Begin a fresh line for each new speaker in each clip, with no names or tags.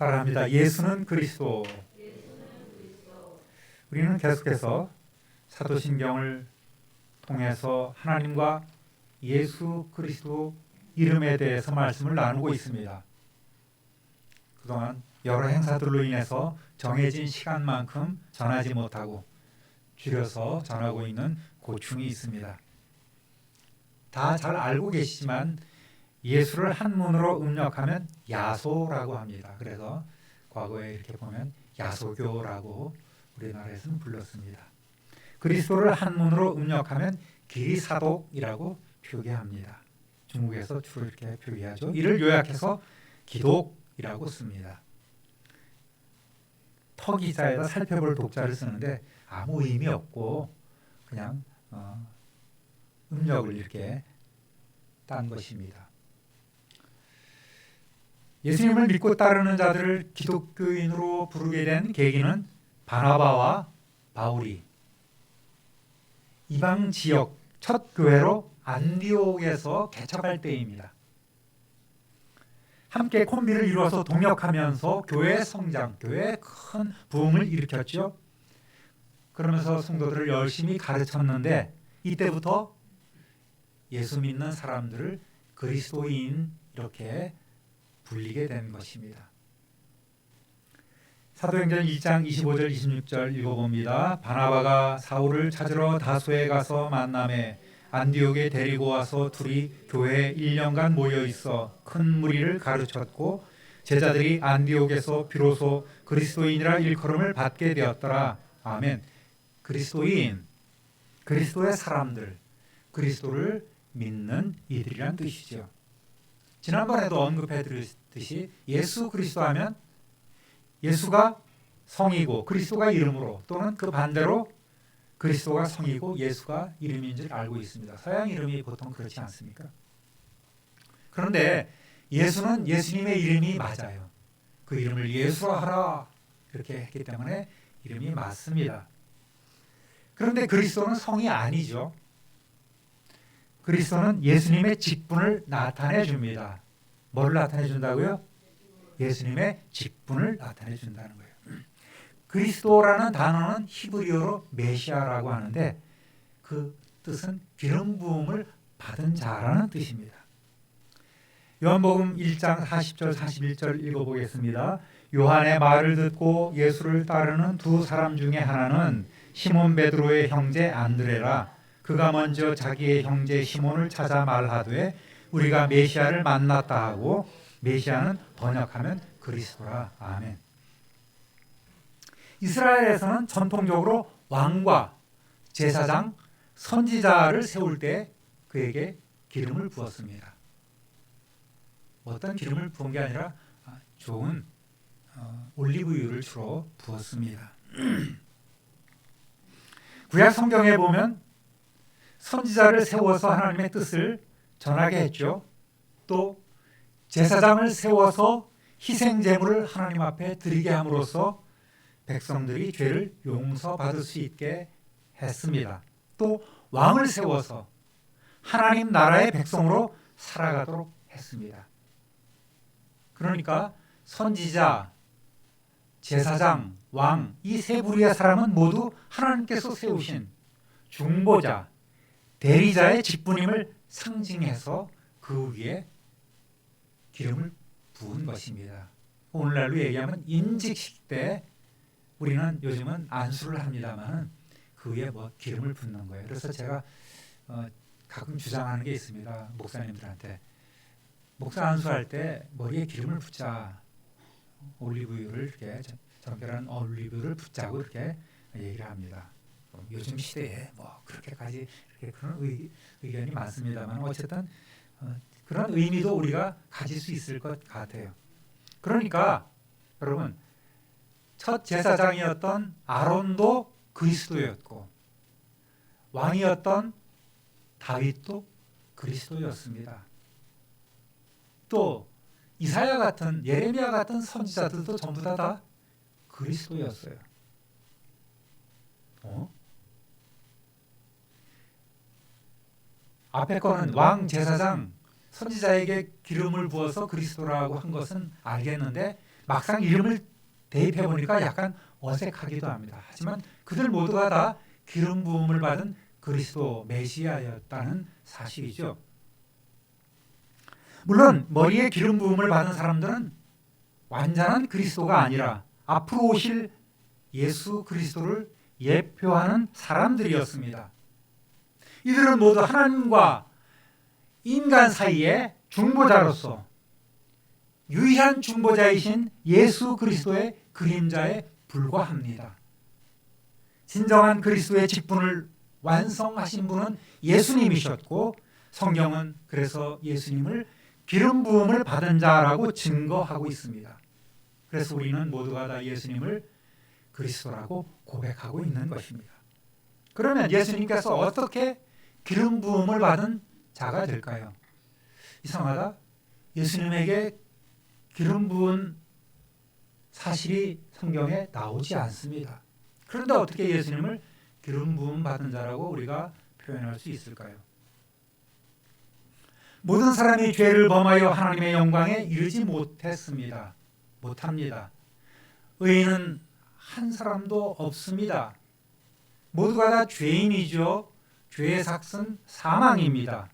따라합니다. 예수는 그리스도. 우리는 계속해서 사도신경을 통해서 하나님과 예수 그리스도 이름에 대해서 말씀을 나누고 있습니다. 그동안 여러 행사들로 인해서 정해진 시간만큼 전하지 못하고 줄여서 전하고 있는 고충이 있습니다. 다 잘 알고 계시지만 예수를 한문으로 음력하면 야소라고 합니다. 그래서 과거에 이렇게 보면 야소교라고 우리나라에서는 불렀습니다. 그리스도를 한문으로 음력하면 기리사독이라고 표기합니다. 중국에서 주로 이렇게 표기하죠. 이를 요약해서 기독이라고 씁니다. 터기자에다 살펴볼 독자를 쓰는데 아무 의미 없고 그냥 음력을 이렇게 딴 것입니다. 예수님을 믿고 따르는 자들을 기독교인으로 부르게 된 계기는 바나바와 바울이 이방 지역 첫 교회로 안디옥에서 개척할 때입니다. 함께 콤비를 이루어서 동역하면서 교회의 성장, 교회의 큰 부흥을 일으켰죠. 그러면서 성도들을 열심히 가르쳤는데 이때부터 예수 믿는 사람들을 그리스도인 이렇게 불리게 된 것입니다. 사도행전 1장 25절 26절 읽어봅니다. 바나바가 사울을 찾으러 다소에 가서 만남에 안디옥에 데리고 와서 둘이 교회에 1년간 모여 있어 큰 무리를 가르쳤고 제자들이 안디옥에서 비로소 그리스도인이라 일컬음을 받게 되었더라. 아멘. 그리스도인, 그리스도의 사람들, 그리스도를 믿는 이들이란 뜻이죠. 지난번에도 언급해 드렸듯이 예수 그리스도 하면 예수가 성이고 그리스도가 이름으로 또는 그 반대로 그리스도가 성이고 예수가 이름인 줄 알고 있습니다. 서양 이름이 보통 그렇지 않습니까? 그런데 예수는 예수님의 이름이 맞아요. 그 이름을 예수라 하라 이렇게 했기 때문에 이름이 맞습니다. 그런데 그리스도는 성이 아니죠. 그리스도는 예수님의 직분을 나타내 줍니다. 뭐를 나타내 준다고요? 예수님의 직분을 나타내 준다는 거예요. 그리스도라는 단어는 히브리어로 메시아라고 하는데 그 뜻은 기름 부음을 받은 자라는 뜻입니다. 요한복음 1장 40절 41절 읽어보겠습니다. 요한의 말을 듣고 예수를 따르는 두 사람 중에 하나는 시몬 베드로의 형제 안드레라. 그가 먼저 자기의 형제 시몬을 찾아 말하되 우리가 메시아를 만났다 하고 메시아는 번역하면 그리스도라. 아멘. 이스라엘에서는 전통적으로 왕과 제사장, 선지자를 세울 때 그에게 기름을 부었습니다. 어떤 기름을 부은 게 아니라 좋은 올리브유를 주로 부었습니다. 구약 성경에 보면 선지자를 세워서 하나님의 뜻을 전하게 했죠. 또 제사장을 세워서 희생제물을 하나님 앞에 드리게 함으로써 백성들이 죄를 용서받을 수 있게 했습니다. 또 왕을 세워서 하나님 나라의 백성으로 살아가도록 했습니다. 그러니까 선지자, 제사장, 왕 이 세 부류의 사람은 모두 하나님께서 세우신 중보자, 대리자의 직분임을 상징해서 그 위에 기름을 부은 것입니다. 오늘날로 얘기하면 인직식 때 우리는 요즘은 안수를 합니다만 그 위에 기름을 붓는 거예요. 그래서 제가 가끔 주장하는 게 있습니다. 목사님들한테 목사 안수할 때 머리에 기름을 붓자, 올리브유를 이렇게 정결한 올리브유를 붓자고 이렇게 얘기를 합니다. 요즘 시대에 그렇게까지 그런 의견이 많습니다만 어쨌든 그런 의미도 우리가 가질 수 있을 것 같아요. 그러니까 여러분 첫 제사장이었던 아론도 그리스도였고 왕이었던 다윗도 그리스도였습니다. 또 이사야 같은 예레미야 같은 선지자들도 전부 다 그리스도였어요. 앞에 거는 왕, 제사장, 선지자에게 기름을 부어서 그리스도라고 한 것은 알겠는데 막상 이름을 대입해 보니까 약간 어색하기도 합니다. 하지만 그들 모두가 다 기름 부음을 받은 그리스도 메시아였다는 사실이죠. 물론 머리에 기름 부음을 받은 사람들은 완전한 그리스도가 아니라 앞으로 오실 예수 그리스도를 예표하는 사람들이었습니다. 이들은 모두 하나님과 인간 사이의 중보자로서 유일한 중보자이신 예수 그리스도의 그림자에 불과합니다. 진정한 그리스도의 직분을 완성하신 분은 예수님이셨고 성경은 그래서 예수님을 기름 부음을 받은 자라고 증거하고 있습니다. 그래서 우리는 모두가 다 예수님을 그리스도라고 고백하고 있는 것입니다. 그러면 예수님께서 어떻게 기름 부음을 받은 자가 될까요? 이상하다. 예수님에게 기름 부은 사실이 성경에 나오지 않습니다. 그런데 어떻게 예수님을 기름 부음 받은 자라고 우리가 표현할 수 있을까요? 모든 사람이 죄를 범하여 하나님의 영광에 이르지 못합니다. 의인은 한 사람도 없습니다. 모두가 다 죄인이죠. 죄의 삭은 사망입니다.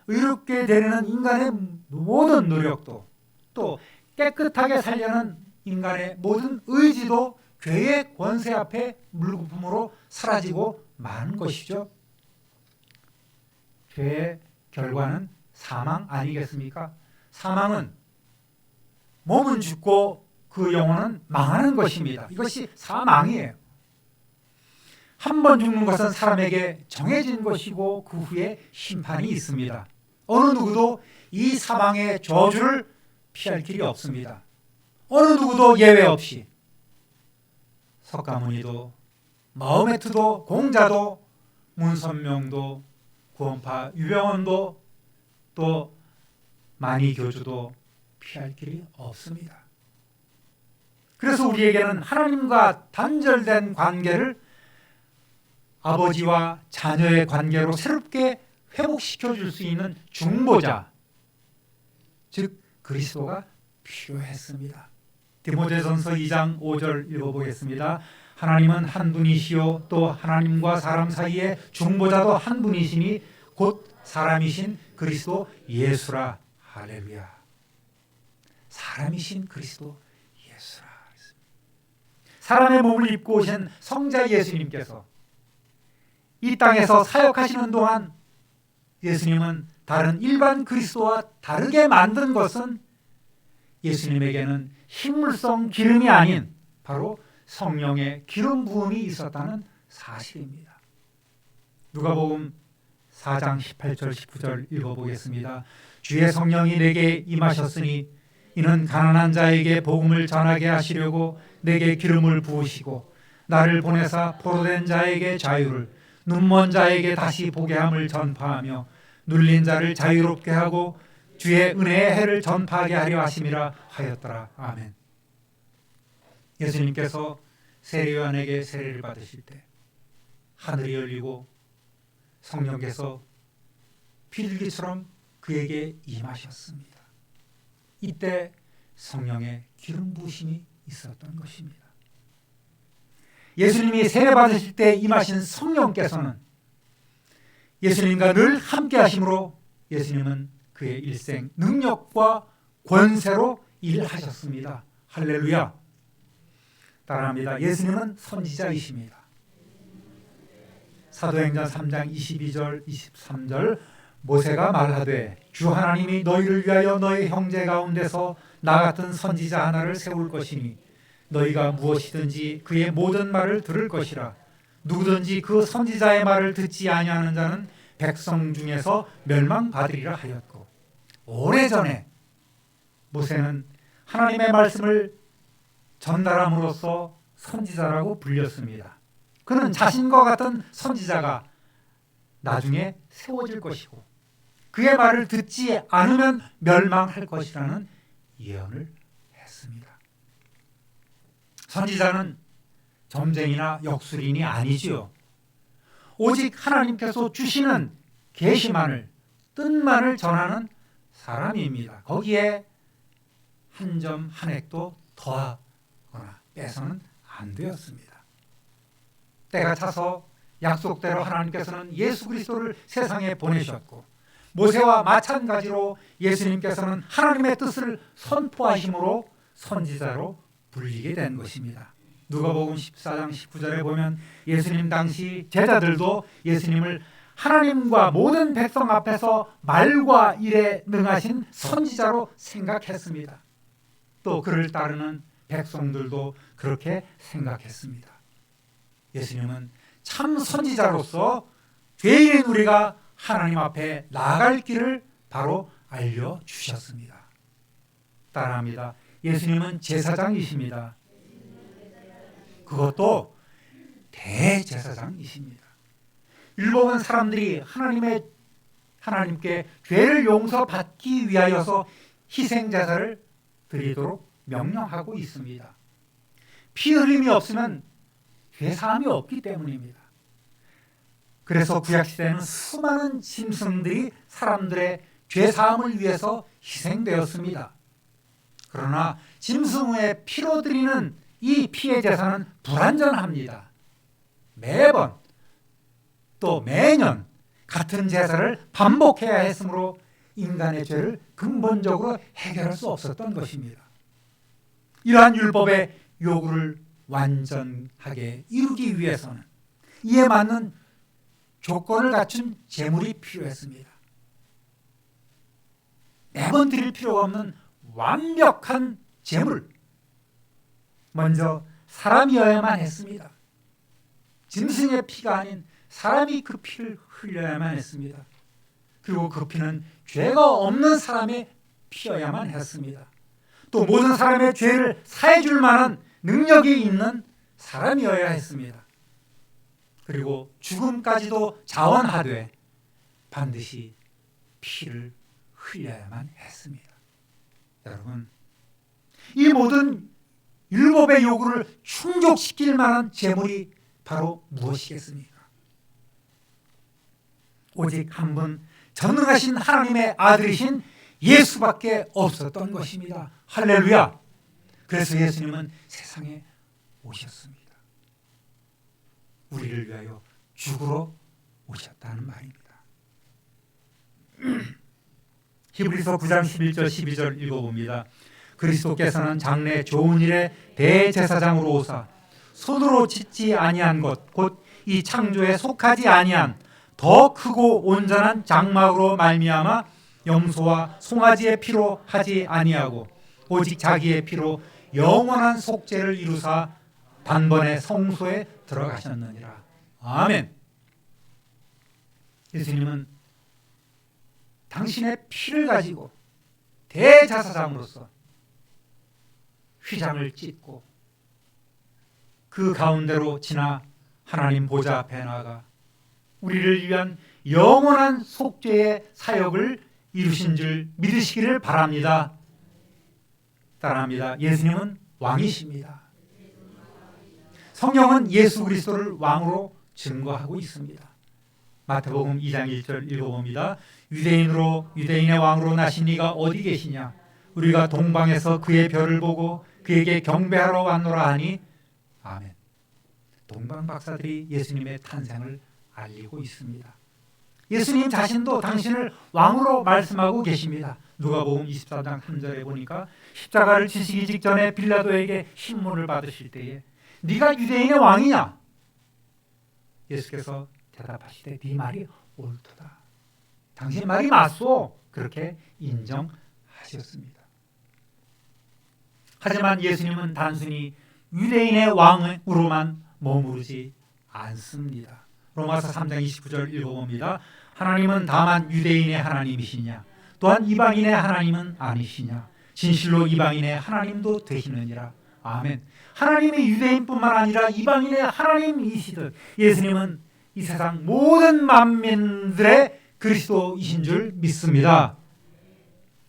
의롭게 되려는 인간의 모든 노력도 또 깨끗하게 살려는 인간의 모든 의지도 죄의 권세 앞에 물거품으로 사라지고 마는 것이죠. 죄의 결과는 사망 아니겠습니까? 사망은 몸은 죽고 그 영혼은 망하는 것입니다. 이것이 사망이에요. 한 번 죽는 것은 사람에게 정해진 것이고 그 후에 심판이 있습니다. 어느 누구도 이 사망의 저주를 피할 길이 없습니다. 어느 누구도 예외 없이 석가모니도 마호메트도 공자도 문선명도 구원파 유병원도 또 만이교주도 피할 길이 없습니다. 그래서 우리에게는 하나님과 단절된 관계를 아버지와 자녀의 관계로 새롭게 회복시켜 줄 수 있는 중보자, 즉 그리스도가 필요했습니다. 디모데전서 2장 5절 읽어보겠습니다. 하나님은 한 분이시요 또 하나님과 사람 사이에 중보자도 한 분이시니 곧 사람이신 그리스도 예수라. 할렐루야. 사람이신 그리스도 예수라. 사람의 몸을 입고 오신 성자 예수님께서 이 땅에서 사역하시는 동안 예수님은 다른 일반 그리스도와 다르게 만든 것은 예수님에게는 식물성 기름이 아닌 바로 성령의 기름 부음이 있었다는 사실입니다. 누가복음 4장 18절 19절 읽어보겠습니다. 주의 성령이 내게 임하셨으니 이는 가난한 자에게 복음을 전하게 하시려고 내게 기름을 부으시고 나를 보내사 포로된 자에게 자유를 눈먼 자에게 다시 보게 함을 전파하며 눌린 자를 자유롭게 하고 주의 은혜의 해를 전파하게 하려 하심이라 하였더라. 아멘. 예수님께서 세례요한에게 세례를 받으실 때 하늘이 열리고 성령께서 비둘기처럼 그에게 임하셨습니다. 이때 성령의 기름 부으심이 있었던 것입니다. 예수님이 세례 받으실 때 임하신 성령께서는 예수님과 늘 함께 하심으로 예수님은 그의 일생 능력과 권세로 일하셨습니다. 할렐루야. 따라합니다. 예수님은 선지자이십니다. 사도행전 3장 22절 23절 모세가 말하되 주 하나님이 너희를 위하여 너희 형제 가운데서 나 같은 선지자 하나를 세울 것이니 너희가 무엇이든지 그의 모든 말을 들을 것이라. 누구든지 그 선지자의 말을 듣지 아니하는 자는 백성 중에서 멸망받으리라 하였고, 오래전에 모세는 하나님의 말씀을 전달함으로써 선지자라고 불렸습니다. 그는 자신과 같은 선지자가 나중에 세워질 것이고 그의 말을 듣지 않으면 멸망할 것이라는 예언을 했습니다. 선지자는 점쟁이나 역술인이 아니지요. 오직 하나님께서 주시는 계시만을, 뜻만을 전하는 사람입니다. 거기에 한 점 한 획도 더하거나 빼서는 안 되었습니다. 때가 차서 약속대로 하나님께서는 예수 그리스도를 세상에 보내셨고, 모세와 마찬가지로 예수님께서는 하나님의 뜻을 선포하심으로 선지자로 불리게 된 것입니다. 누가복음 14장 19절에 보면 예수님 당시 제자들도 예수님을 하나님과 모든 백성 앞에서 말과 일에 능하신 선지자로 생각했습니다. 또 그를 따르는 백성들도 그렇게 생각했습니다. 예수님은 참 선지자로서 죄인인 우리가 하나님 앞에 나아갈 길을 바로 알려주셨습니다. 따라합니다. 예수님은 제사장이십니다. 그것도 대제사장이십니다. 율법은 사람들이 하나님께 죄를 용서받기 위하여서 희생제사를 드리도록 명령하고 있습니다. 피 흘림이 없으면 죄사함이 없기 때문입니다. 그래서 구약시대에는 수많은 짐승들이 사람들의 죄사함을 위해서 희생되었습니다. 그러나 짐승의 피로 드리는 이 피의 제사는 불완전합니다. 매번 또 매년 같은 제사를 반복해야 했으므로 인간의 죄를 근본적으로 해결할 수 없었던 것입니다. 이러한 율법의 요구를 완전하게 이루기 위해서는 이에 맞는 조건을 갖춘 제물이 필요했습니다. 매번 드릴 필요가 없는 완벽한 제물, 먼저 사람이어야만 했습니다. 짐승의 피가 아닌 사람이 그 피를 흘려야만 했습니다. 그리고 그 피는 죄가 없는 사람의 피여야만 했습니다. 또 모든 사람의 죄를 사해줄 만한 능력이 있는 사람이어야 했습니다. 그리고 죽음까지도 자원하되 반드시 피를 흘려야만 했습니다. 여러분, 이 모든 율법의 요구를 충족시킬 만한 제물이 바로 무엇이겠습니까? 오직 한 분 전능하신 하나님의 아들이신 예수밖에 없었던 것입니다. 할렐루야! 그래서 예수님은 세상에 오셨습니다. 우리를 위하여 죽으러 오셨다는 말입니다. 히브리서 9장 11절 12절 읽어봅니다. 그리스도께서는 장래 좋은 일에 대제사장으로 오사 손으로 짓지 아니한 것 곧 이 창조에 속하지 아니한 더 크고 온전한 장막으로 말미암아 염소와 송아지의 피로 하지 아니하고 오직 자기의 피로 영원한 속죄를 이루사 단번에 성소에 들어가셨느니라. 아멘. 예수님은 당신의 피를 가지고 대제사장으로서 휘장을 찢고 그 가운데로 지나 하나님 보좌 앞에 나가 우리를 위한 영원한 속죄의 사역을 이루신 줄 믿으시기를 바랍니다. 따라합니다. 예수님은 왕이십니다. 성경은 예수 그리스도를 왕으로 증거하고 있습니다. 마태복음 2장 1절 읽어봅니다. 유대인의 왕으로 나신 이가 어디 계시냐? 우리가 동방에서 그의 별을 보고 그에게 경배하러 왔노라 하니 아멘. 동방 박사들이 예수님의 탄생을 알리고 있습니다. 예수님 자신도 당신을 왕으로 말씀하고 계십니다. 누가복음 24장 3절에 보니까 십자가를 지시기 직전에 빌라도에게 신문을 받으실 때에 네가 유대인의 왕이냐? 예수께서 대답하시되 네 말이 옳도다. 당신 말이 맞소. 그렇게 인정하셨습니다. 하지만 예수님은 단순히 유대인의 왕으로만 머무르지 않습니다. 로마서 3장 29절 읽어봅니다. 하나님은 다만 유대인의 하나님이시냐? 또한 이방인의 하나님은 아니시냐? 진실로 이방인의 하나님도 되시느니라. 아멘. 하나님이 유대인뿐만 아니라 이방인의 하나님이시듯 예수님은 이 세상 모든 만민들의 그리스도이신 줄 믿습니다.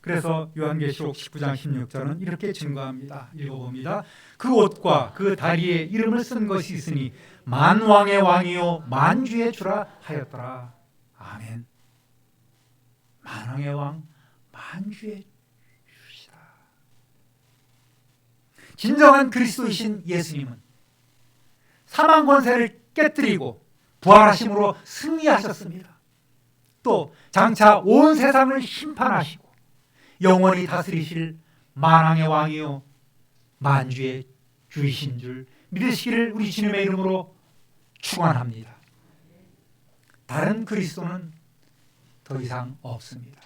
그래서 요한계시록 19장 16절은 이렇게 증거합니다. 읽어봅니다. 그 옷과 그 다리에 이름을 쓴 것이 있으니 만왕의 왕이요 만주의 주라 하였더라. 아멘. 만왕의 왕, 만주의 주시다. 진정한 그리스도이신 예수님은 사망 권세를 깨뜨리고 부활하심으로 승리하셨습니다. 또 장차 온 세상을 심판하시고 영원히 다스리실 만왕의 왕이요 만주의 주이신 줄 믿으시기를 우리 주님의 이름으로 축원합니다. 다른 그리스도는 더 이상 없습니다.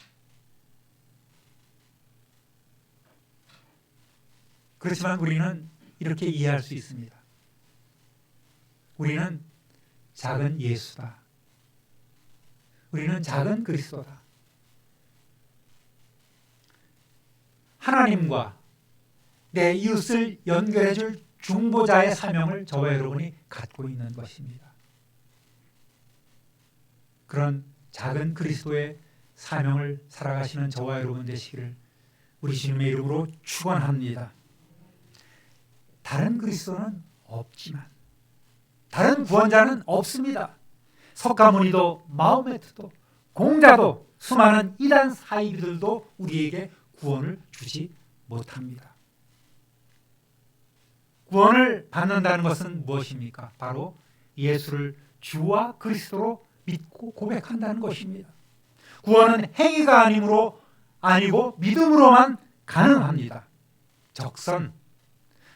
그렇지만 우리는 이렇게 이해할 수 있습니다. 우리는 작은 예수다. 우리는 작은 그리스도다. 하나님과 내 이웃을 연결해 줄 중보자의 사명을 저와 여러분이 갖고 있는 것입니다. 그런 작은 그리스도의 사명을 살아가시는 저와 여러분 되시기를 우리 주님의 이름으로 축원합니다. 다른 그리스도는 없지만 다른 구원자는 없습니다. 석가모니도 마호메트도 공자도 수많은 이단 사이비들도 우리에게 구원을 주지 못합니다. 구원을 받는다는 것은 무엇입니까? 바로 예수를 주와 그리스도로 믿고 고백한다는 것입니다. 구원은 행위가 아니고 믿음으로만 가능합니다. 적선,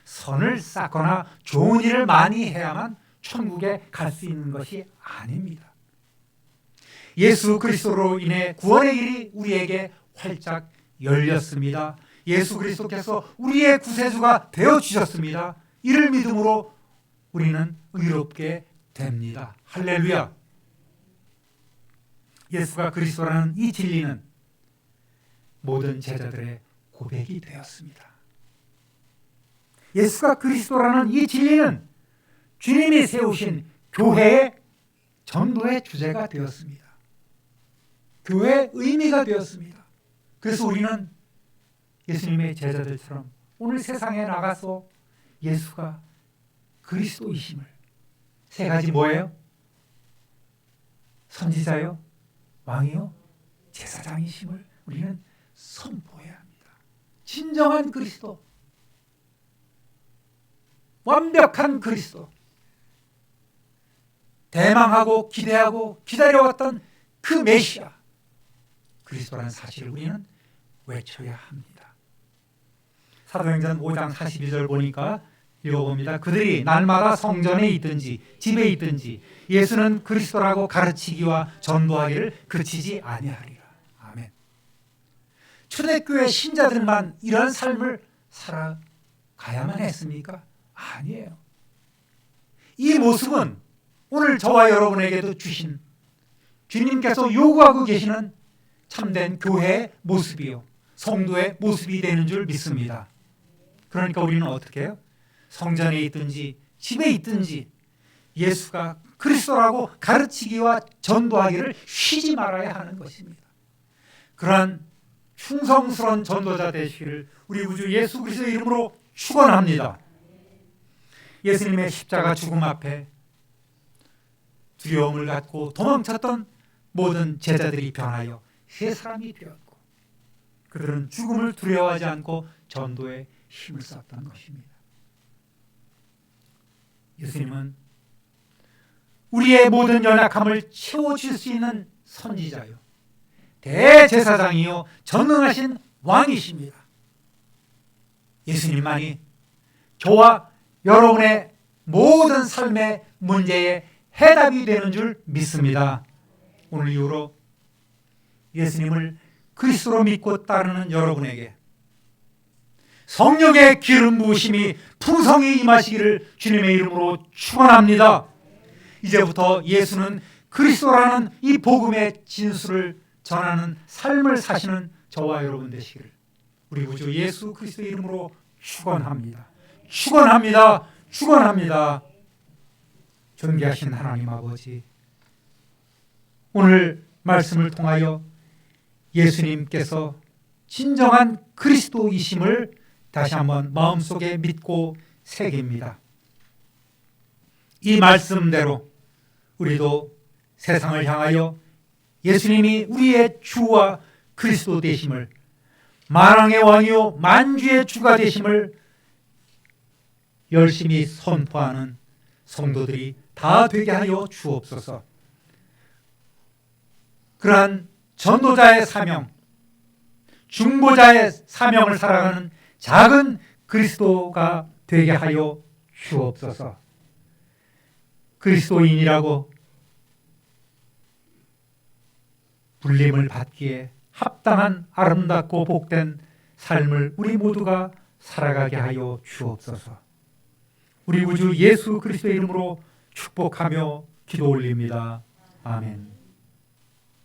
선을 쌓거나 좋은 일을 많이 해야만 천국에 갈 수 있는 것이 아닙니다. 예수 그리스도로 인해 구원의 길이 우리에게 활짝 열렸습니다. 예수 그리스도께서 우리의 구세주가 되어주셨습니다. 이를 믿음으로 우리는 의롭게 됩니다. 할렐루야. 예수가 그리스도라는 이 진리는 모든 제자들의 고백이 되었습니다. 예수가 그리스도라는 이 진리는 주님이 세우신 교회의 전도의 주제가 되었습니다. 교회의 의미가 되었습니다. 그래서 우리는 예수님의 제자들처럼 오늘 세상에 나가서 예수가 그리스도이심을 세 가지 뭐예요? 선지자요, 왕이요, 제사장이심을 우리는 선포해야 합니다. 진정한 그리스도, 완벽한 그리스도, 대망하고 기대하고 기다려왔던 그 메시아 그리스도라는 사실을 우리는 외쳐야 합니다. 사도행전 5장 42절 보니까 읽어봅니다. 그들이 날마다 성전에 있든지 집에 있든지 예수는 그리스도라고 가르치기와 전도하기를 그치지 아니하리라. 아멘. 초대교회 신자들만 이런 삶을 살아가야만 했습니까? 아니에요. 이 모습은 오늘 저와 여러분에게도 주신 주님께서 요구하고 계시는 참된 교회의 모습이요, 성도의 모습이 되는 줄 믿습니다. 그러니까 우리는 어떻게 해요? 성전에 있든지 집에 있든지 예수가 그리스도라고 가르치기와 전도하기를 쉬지 말아야 하는 것입니다. 그러한 충성스러운 전도자 되시기를 우리 구주 예수 그리스도의 이름으로 축원합니다. 예수님의 십자가 죽음 앞에 두려움을 갖고 도망쳤던 모든 제자들이 변하여 새 사람이 되었고 그들은 죽음을 두려워하지 않고 전도에 힘을 썼던 것입니다. 예수님은 우리의 모든 연약함을 채워줄 수 있는 선지자요, 대제사장이요, 전능하신 왕이십니다. 예수님만이 저와 여러분의 모든 삶의 문제에 해답이 되는 줄 믿습니다. 오늘 이후로 예수님을 그리스도로 믿고 따르는 여러분에게 성령의 기름 부으심이 풍성히 임하시기를 주님의 이름으로 축원합니다. 이제부터 예수는 그리스도라는 이 복음의 진수를 전하는 삶을 사시는 저와 여러분 되시기를 우리 구주 예수 그리스도의 이름으로 축원합니다. 축원합니다. 축원합니다. 존귀하신 하나님 아버지, 오늘 말씀을 통하여 예수님께서 진정한 그리스도이심을 다시 한번 마음속에 믿고 새깁니다. 이 말씀대로 우리도 세상을 향하여 예수님이 우리의 주와 그리스도 되심을 만왕의 왕이요 만주의 주가 되심을 열심히 선포하는 성도들이 다 되게 하여 주옵소서. 그러한 전도자의 사명, 중보자의 사명을 살아가는 작은 그리스도가 되게 하여 주옵소서. 그리스도인이라고 불림을 받기에 합당한 아름답고 복된 삶을 우리 모두가 살아가게 하여 주옵소서. 우리 구주 예수 그리스도의 이름으로 축복하며 기도 올립니다. 아멘.